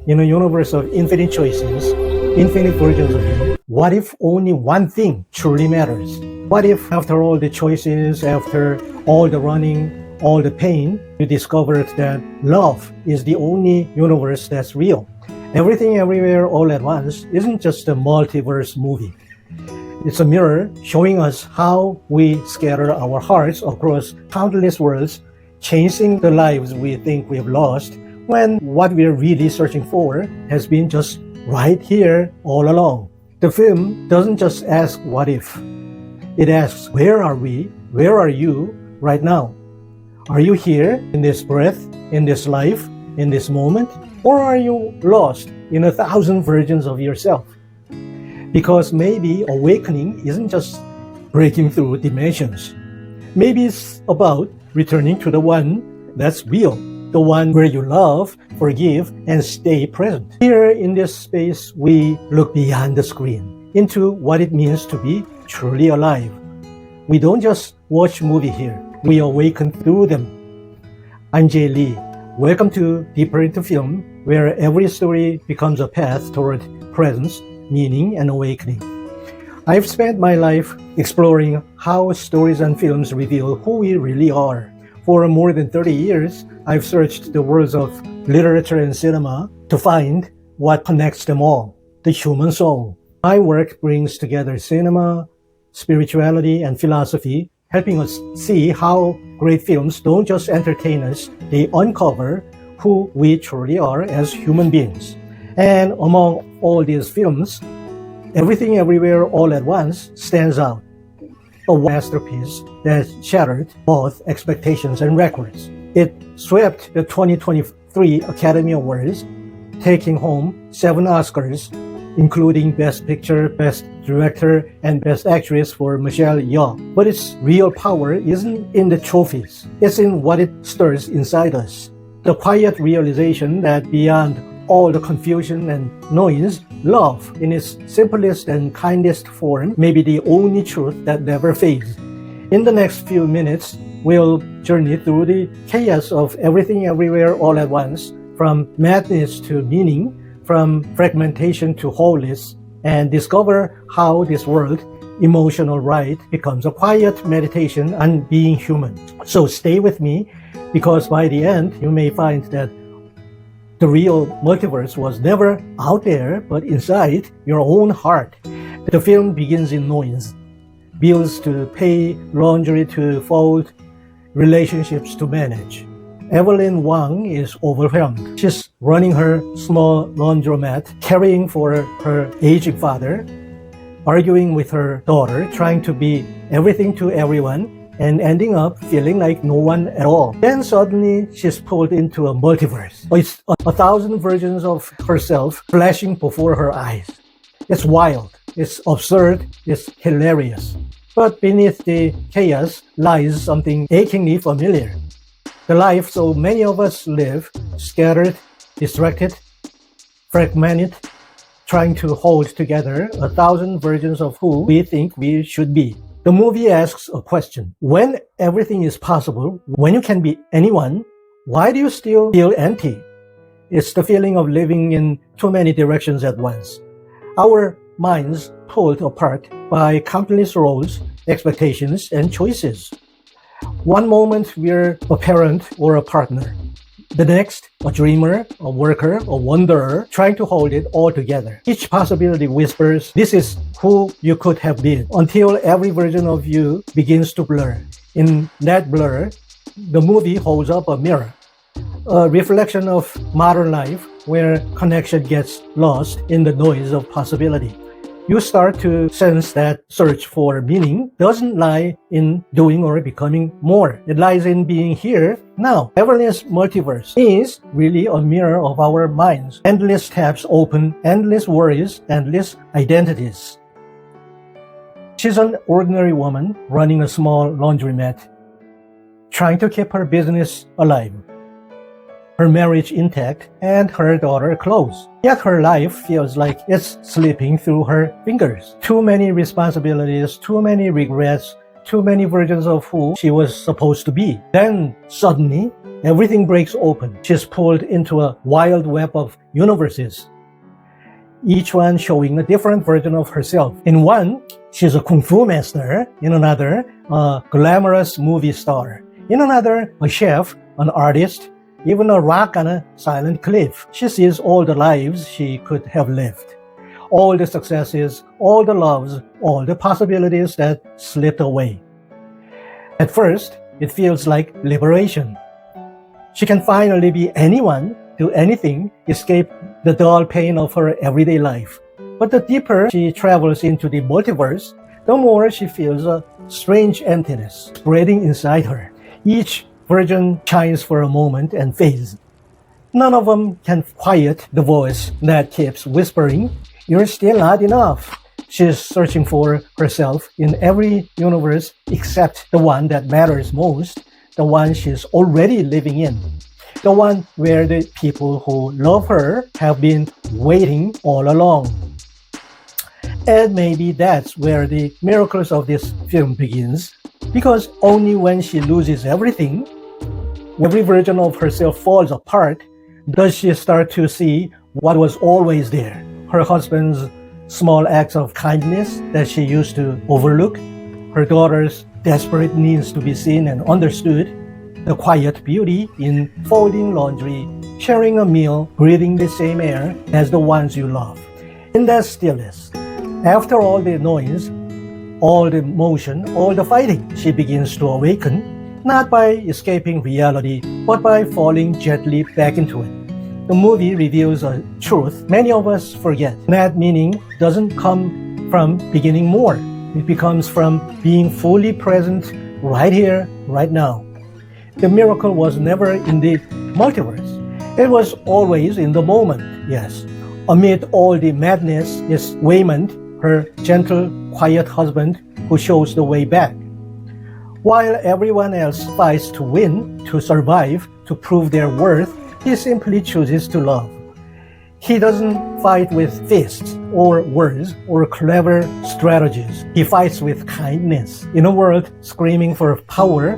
In a universe of infinite choices, infinite versions of you, what if only one thing truly matters? What if after all the choices, after all the running, all the pain, you discovered that love is the only universe that's real? Everything Everywhere All at Once isn't just a multiverse movie. It's a mirror showing us how we scatter our hearts across countless worlds, chasing the lives we think we've lost, when what we're really searching for has been just right here all along. The film doesn't just ask what if. It asks, where are we? Where are you right now? Are you here in this breath, in this life, in this moment? Or are you lost in 1,000 versions of yourself? Because maybe awakening isn't just breaking through dimensions. Maybe it's about returning to the one that's real, the one where you love, forgive, and stay present. Here in this space, we look beyond the screen into what it means to be truly alive. We don't just watch movies here, we awaken through them. I'm Jae Lee. Welcome to Deeper into Film, where every story becomes a path toward presence, meaning, and awakening. I've spent my life exploring how stories and films reveal who we really are. For more than 30 years, I've searched the worlds of literature and cinema to find what connects them all, the human soul. My work brings together cinema, spirituality, and philosophy, helping us see how great films don't just entertain us, they uncover who we truly are as human beings. And among all these films, Everything Everywhere All at Once stands out. A masterpiece that shattered both expectations and records. It swept the 2023 Academy Awards, taking home 7 Oscars, including Best Picture, Best Director, and Best Actress for Michelle Yeoh. But its real power isn't in the trophies. It's in what it stirs inside us. The quiet realization that beyond all the confusion and noise, love in its simplest and kindest form may be the only truth that never fades. In the next few minutes, we'll journey through the chaos of Everything Everywhere All at Once, from madness to meaning, from fragmentation to wholeness, and discover how this world emotional ride becomes a quiet meditation on being human. So stay with me, because by the end, you may find that the real multiverse was never out there, but inside your own heart. The film begins in noise. Bills to pay, laundry to fold, relationships to manage. Evelyn Wang is overwhelmed. She's running her small laundromat, caring for her aging father, arguing with her daughter, trying to be everything to everyone, and ending up feeling like no one at all. Then suddenly, she's pulled into a multiverse. It's 1,000 versions of herself flashing before her eyes. It's wild, it's absurd, it's hilarious. But beneath the chaos lies something achingly familiar. The life so many of us live, scattered, distracted, fragmented, trying to hold together 1,000 versions of who we think we should be. The movie asks a question. When everything is possible, when you can be anyone, why do you still feel empty? It's the feeling of living in too many directions at once. Our minds pulled apart by countless roles, expectations, and choices. One moment we're a parent or a partner. The next, a dreamer, a worker, a wanderer, trying to hold it all together. Each possibility whispers, this is who you could have been, until every version of you begins to blur. In that blur, the movie holds up a mirror, a reflection of modern life where connection gets lost in the noise of possibility. You start to sense that search for meaning doesn't lie in doing or becoming more. It lies in being here now. Evelyn's multiverse is really a mirror of our minds. Endless tabs open, endless worries, endless identities. She's an ordinary woman running a small laundromat, trying to keep her business alive, her marriage intact, and her daughter close. Yet her life feels like it's slipping through her fingers. Too many responsibilities, too many regrets, too many versions of who she was supposed to be. Then, suddenly, everything breaks open. She's pulled into a wild web of universes, each one showing a different version of herself. In one, she's a kung fu master. In another, a glamorous movie star. In another, a chef, an artist, even a rock on a silent cliff. She sees all the lives she could have lived, all the successes, all the loves, all the possibilities that slipped away. At first, it feels like liberation. She can finally be anyone, do anything, escape the dull pain of her everyday life. But the deeper she travels into the multiverse, the more she feels a strange emptiness spreading inside her. Each version shines for a moment and fades. None of them can quiet the voice that keeps whispering, "You're still not enough." She's searching for herself in every universe except the one that matters most, the one she's already living in, the one where the people who love her have been waiting all along. And maybe that's where the miracles of this film begins, because only when she loses everything, every version of herself falls apart, does she start to see what was always there. Her husband's small acts of kindness that she used to overlook, her daughter's desperate needs to be seen and understood, the quiet beauty in folding laundry, sharing a meal, breathing the same air as the ones you love. In that stillness, after all the noise, all the motion, all the fighting, she begins to awaken, not by escaping reality, but by falling gently back into it. The movie reveals a truth many of us forget. That meaning doesn't come from beginning more. It becomes from being fully present right here, right now. The miracle was never in the multiverse. It was always in the moment, yes. Amid all the madness is Waymond, her gentle, quiet husband who shows the way back. While everyone else fights to win, to survive, to prove their worth, he simply chooses to love. He doesn't fight with fists or words or clever strategies. He fights with kindness. In a world screaming for power,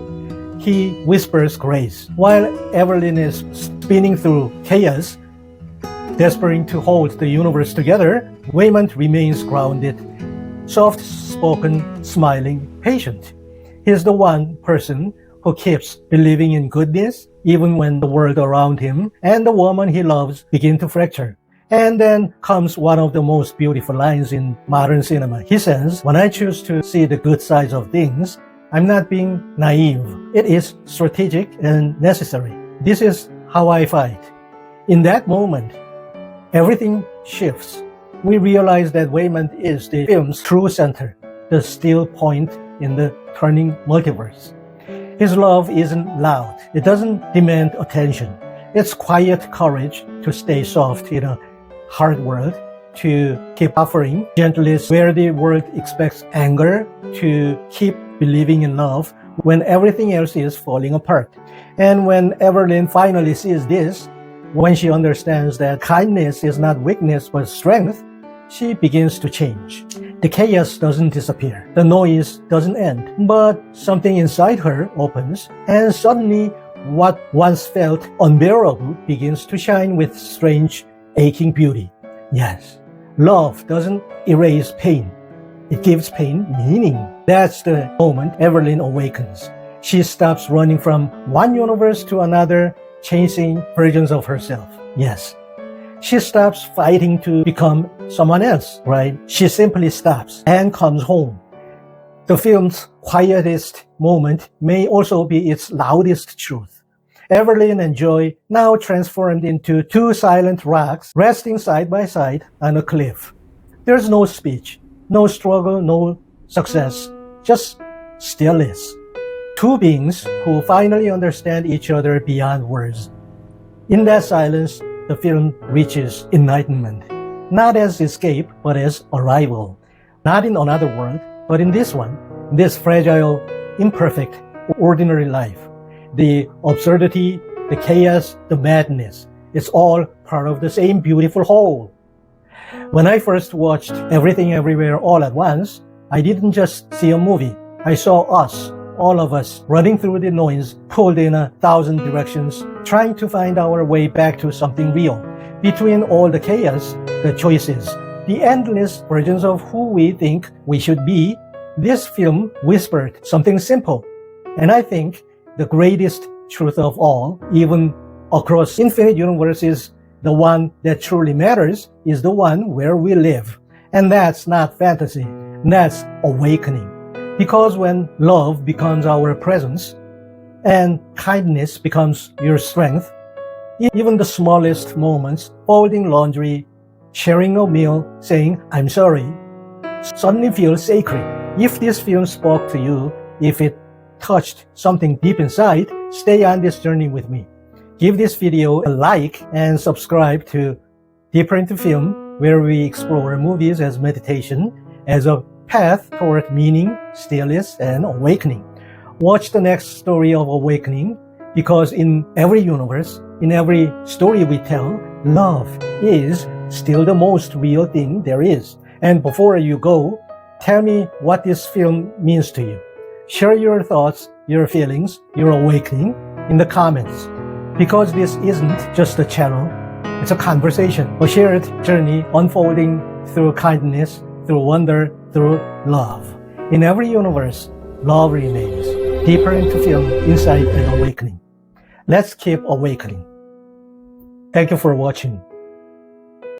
he whispers grace. While Evelyn is spinning through chaos, desperate to hold the universe together, Waymond remains grounded, soft-spoken, smiling, patient. He's the one person who keeps believing in goodness even when the world around him and the woman he loves begin to fracture. And then comes one of the most beautiful lines in modern cinema. He says, "When I choose to see the good sides of things, I'm not being naive. It is strategic and necessary. This is how I fight." In that moment, everything shifts. We realize that Waymond is the film's true center, the still point in the turning multiverse. His love isn't loud. It doesn't demand attention. It's quiet courage to stay soft in a hard world, to keep offering gentleness where the world expects anger, to keep believing in love when everything else is falling apart. And when Evelyn finally sees this, when she understands that kindness is not weakness but strength, she begins to change. The chaos doesn't disappear. The noise doesn't end. But something inside her opens, and suddenly what once felt unbearable begins to shine with strange, aching beauty. Yes, love doesn't erase pain. It gives pain meaning. That's the moment Evelyn awakens. She stops running from one universe to another, chasing versions of herself. Yes. She stops fighting to become someone else, right? She simply stops and comes home. The film's quietest moment may also be its loudest truth. Evelyn and Joy, now transformed into two silent rocks, resting side by side on a cliff. There's no speech, no struggle, no success, just stillness. Two beings who finally understand each other beyond words. In that silence, the film reaches enlightenment, not as escape, but as arrival. Not in another world, but in this one, this fragile, imperfect, ordinary life. The absurdity, the chaos, the madness, it's all part of the same beautiful whole. When I first watched Everything Everywhere All at Once, I didn't just see a movie. I saw us, all of us, running through the noise, pulled in 1,000 directions, trying to find our way back to something real. Between all the chaos, the choices, the endless versions of who we think we should be, this film whispered something simple. And I think the greatest truth of all, even across infinite universes, the one that truly matters is the one where we live. And that's not fantasy, that's awakening. Because when love becomes our presence and kindness becomes your strength, even the smallest moments, folding laundry, sharing a meal, saying, I'm sorry, suddenly feel sacred. If this film spoke to you, if it touched something deep inside, stay on this journey with me. Give this video a like and subscribe to Deeper into Film, where we explore movies as meditation, as a path toward meaning, stillness, and awakening. Watch the next story of awakening, because in every universe, in every story we tell, love is still the most real thing there is. And before you go, tell me what this film means to you. Share your thoughts, your feelings, your awakening in the comments. Because this isn't just a channel, it's a conversation, a shared journey unfolding through kindness, through wonder, through love. In every universe, love remains. Deeper into film, insight, and awakening. Let's keep awakening. Thank you for watching.